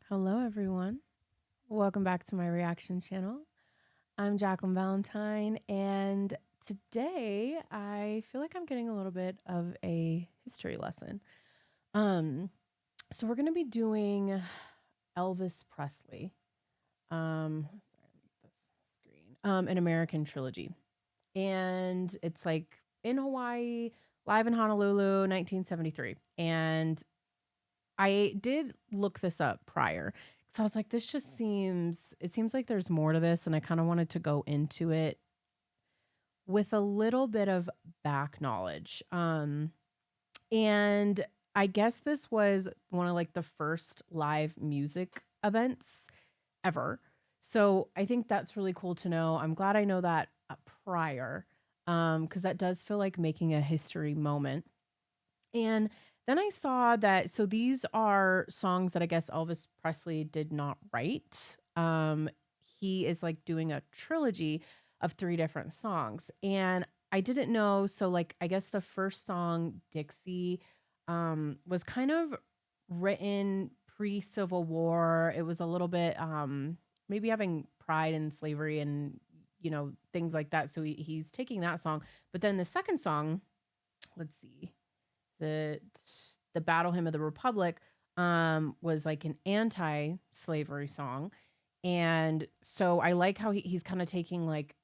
Hello, everyone. Welcome back to my reaction channel. I'm Jacqueline Valentine, and today I feel like I'm getting a little bit of a history lesson. Um, so we're going to be doing Elvis Presley. Sorry, this screen. An American trilogy, and it's like in Hawaii, live in Honolulu, 1973, and I did look this up prior. So I was like, this just it seems like there's more to this. And I kind of wanted to go into it with a little bit of back knowledge. And I guess this was one of like the first live music events ever. So I think that's really cool to know. I'm glad I know that prior, because that does feel like making a history moment. And then I saw that so these are songs that I guess Elvis Presley did not write. He is like doing a trilogy of three different songs. And I didn't know, so like I guess the first song, Dixie, was kind of written pre-Civil War. It was a little bit maybe having pride in slavery and things like that. So he's taking that song. But then the second song, let's see, the the Battle Hymn of the Republic was like an anti-slavery song. And so I like how he's kind of taking like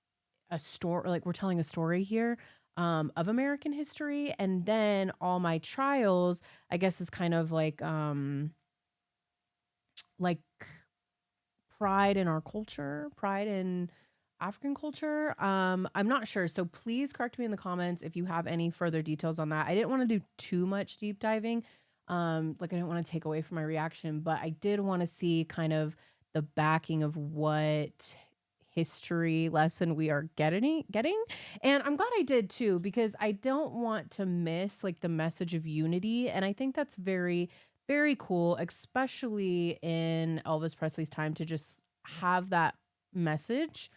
a story, like we're telling a story here of American history. And then All My Trials, I guess, is kind of like pride in our culture, pride in African culture. I'm not sure. So please correct me in the comments if you have any further details on that. I didn't want to do too much deep diving. Like I didn't want to take away from my reaction, but I did want to see kind of the backing of what history lesson we are getting. And I'm glad I did too, because I don't want to miss like the message of unity. And I think that's very, very cool, especially in Elvis Presley's time, to just have that message.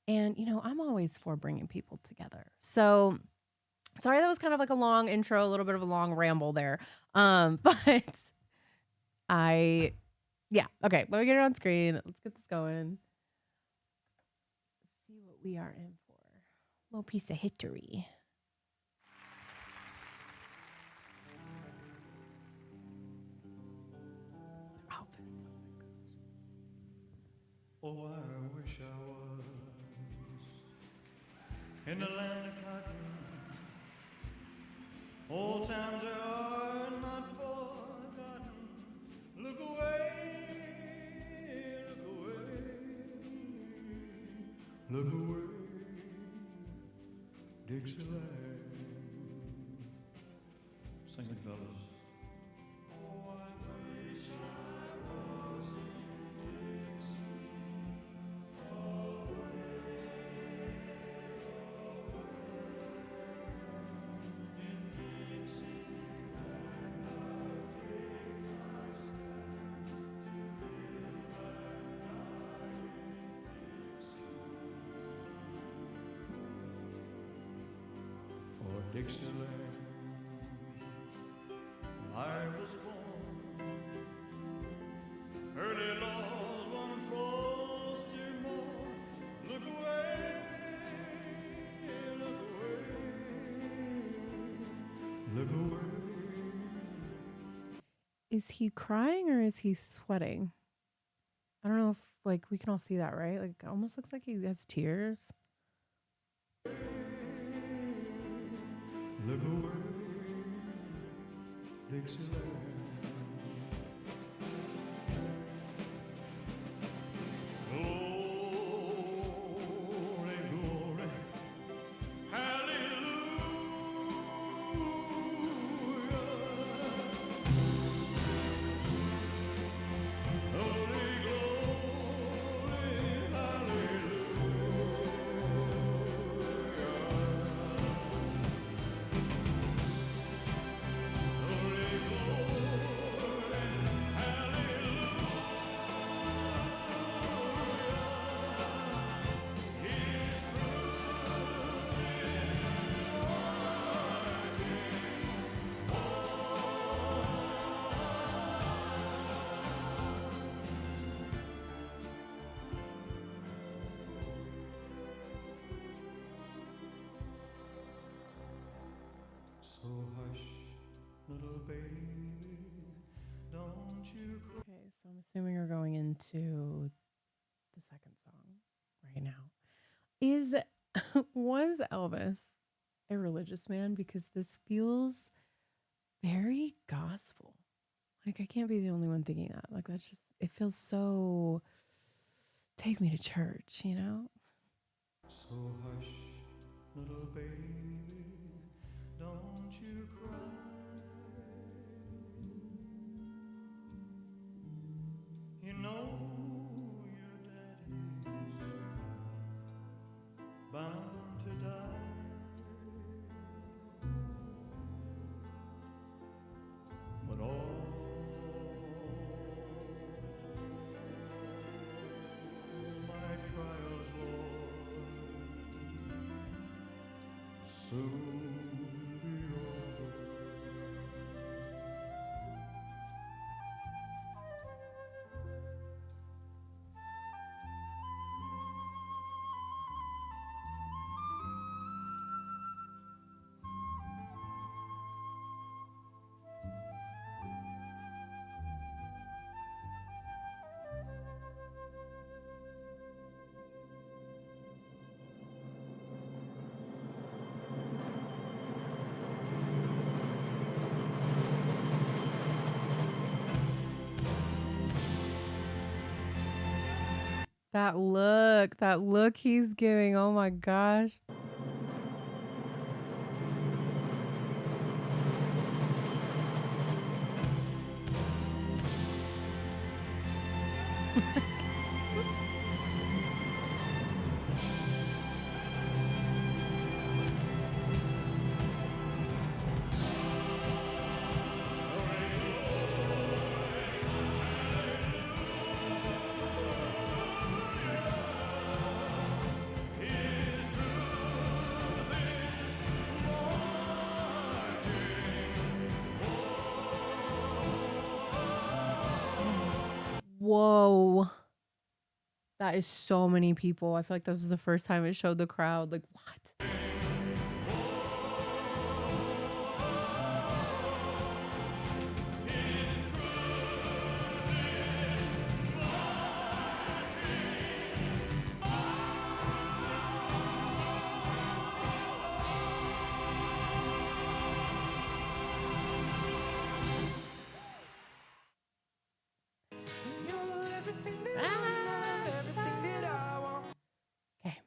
And, I'm always for bringing people together. So, sorry, that was kind of like a long intro, a little bit of a long ramble there. But I, yeah, okay, let me get it on screen. Let's get this going. Let's see what we are in for. A little piece of history. Outfits. Oh, I wish I was in the land of cotton. Old times are not forgotten. Look away, look away, look away, Dixieland. Sing it, fellas. For Dixieland, I was born early Lord one frosty morn. Look away, look away, look away. Is he crying or is he sweating? I don't know if like we can all see that, right? Like it almost looks like he has tears. Look away, Dixieland. Glory, glory, hallelujah. Glory, glory, hallelujah. Glory, glory. assuming we're going into the second song right now. Is was Elvis a religious man? Because this feels very gospel. Like I can't be the only one thinking that. Like that's just it feels so take me to church, you know? So hush, little baby, don't you cry. You know your daddy's bound to die. But all my trials, Lord, soon be over. That look he's giving. Oh my gosh. Whoa. That is so many people. I feel like this is the first time it showed the crowd. Like, what? Okay.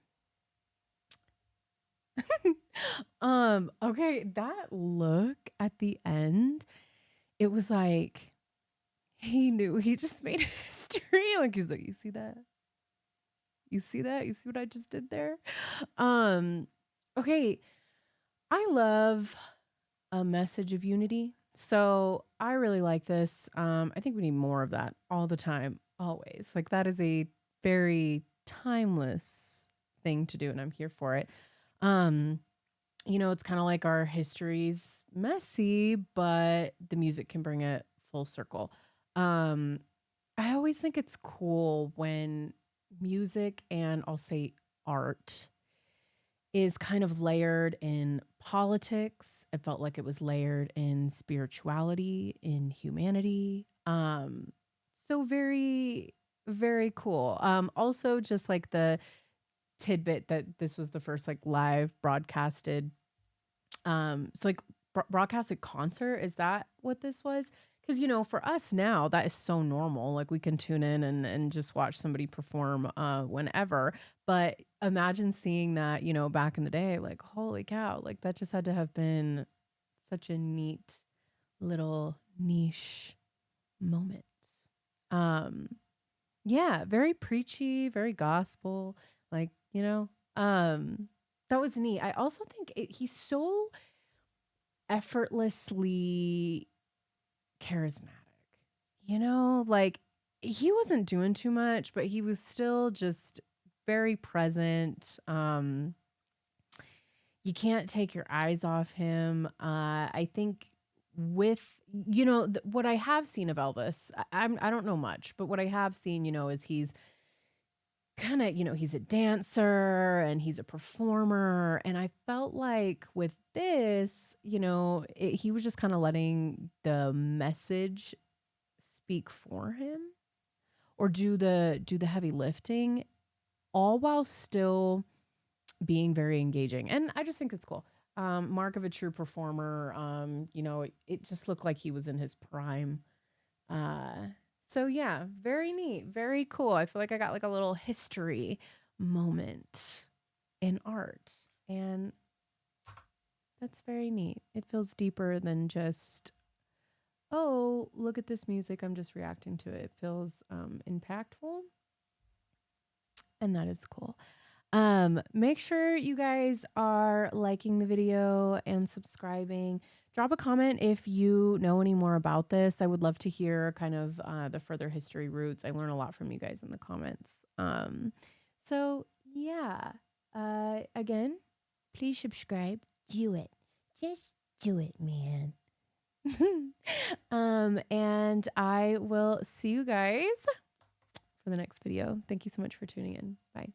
Okay, that look at the end, it was like he knew he just made history. Like he's like, you see that? You see that? You see what I just did there? Um, okay, I love a message of unity. So I really like this. I think we need more of that all the time, always. Like that is a very timeless thing to do, and I'm here for it. Um, it's kind of like our history's messy, but the music can bring it full circle. Um, I always think it's cool when music and I'll say art is kind of layered in politics. It felt like it was layered in spirituality, in humanity. So very, very cool. Also just like the tidbit that this was the first like live broadcasted so like broadcasted concert, is that what this was? Because for us now, that is so normal. Like we can tune in and just watch somebody perform whenever. But imagine seeing that, back in the day, like holy cow, like that just had to have been such a neat little niche moment. Um, yeah, very preachy, very gospel, like, that was neat. I also think he's so effortlessly charismatic. Like he wasn't doing too much, but he was still just very present. You can't take your eyes off him. I think with what I have seen of Elvis, I don't know much, but what I have seen, is he's kind of, he's a dancer and he's a performer. And I felt like with this, he was just kind of letting the message speak for him. or do the heavy lifting, all while still being very engaging. And I just think it's cool. Mark of a true performer. It just looked like he was in his prime. Uh, so yeah, very neat, very cool. I feel like I got like a little history moment in art, and that's very neat. It feels deeper than just, oh, look at this music. I'm just reacting to it. It feels impactful, and that is cool. Make sure you guys are liking the video and subscribing. Drop a comment if you know any more about this. I would love to hear kind of the further history roots. I learn a lot from you guys in the comments. So yeah. Again, please subscribe. Do it. Just do it, man. And I will see you guys for the next video. Thank you so much for tuning in. Bye.